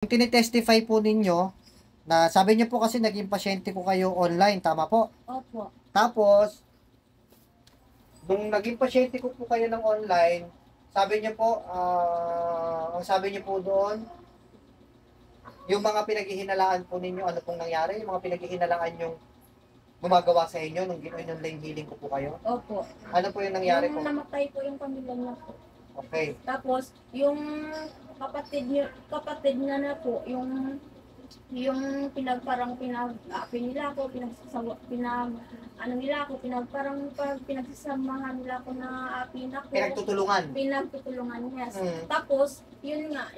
Tinitestify po ninyo na sabi niyo po kasi naging pasyente ko kayo online, tama po? Opo. Tapos, nung naging pasyente ko po kayo ng online, sabi niyo po, ang sabi niyo po doon, yung mga pinaghihinalaan po ninyo, ano pong nangyari? Yung mga pinaghihinalaan yung gumagawa sa inyo nung online healing ko po kayo? Opo. Ano po yung nangyari po? Yung namatay po yung pamilya niya po. Okay. Tapos, yung kapatid niya na po, yung nila ako, pinagsasamahan nila ako na apin ako. Pinagtutulungan, yes. Tapos, yun nga,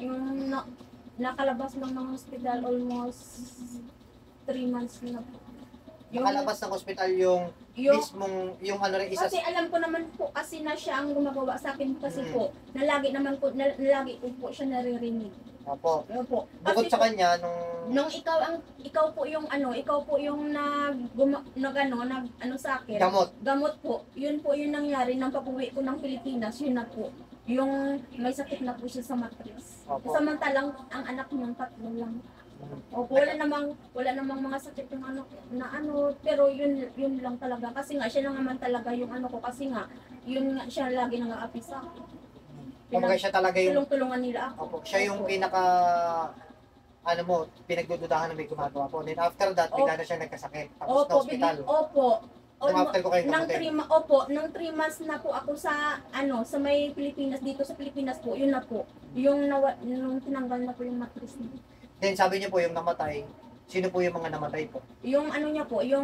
nakalabas lang ng hospital almost 3 months na po. Nakalabas ng hospital yung mismong, yung ano rin isa. Kasi alam ko naman po kasi na siya ang gumagawa sa akin kasi po, na lagi ko po siya naririnig. Opo. Opo. Bukod sa kanya, nung ikaw po yung nag sa akin. Gamot po. Yun po yung nangyari nang pag-uwi ko ng Pilipinas, yun na po. Yung may sakit na po siya sa matris. Samantalang ang anak niyang 3 lang. Opo, wala namang mga sakit yung pero yun lang talaga kasi nga siya lang naman talaga yung ko kasi nga yun nga siya lagi nang-aapi sa akin. Kumbaga siya talaga yung tulungan nila ako. Opo, siya yung pinagdududahan na may gumagawa po. Then after that, bigla na siya nagkasakit. Tapos na hospital. Opo. After ko kayo gamutin. Nung 3 months na po ako sa may Pilipinas, dito sa Pilipinas po, yun na po. Nung tinanggal na po yung matris niya. Then sabi niyo po yung namatay, sino po yung mga namatay po? Yung niya po, yung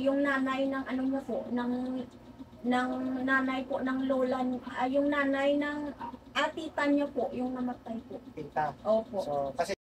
nanay ng niya po, ng nanay po ng lola, yung nanay ng atita niya po, yung namatay po. Pinta. Opo. So, kasi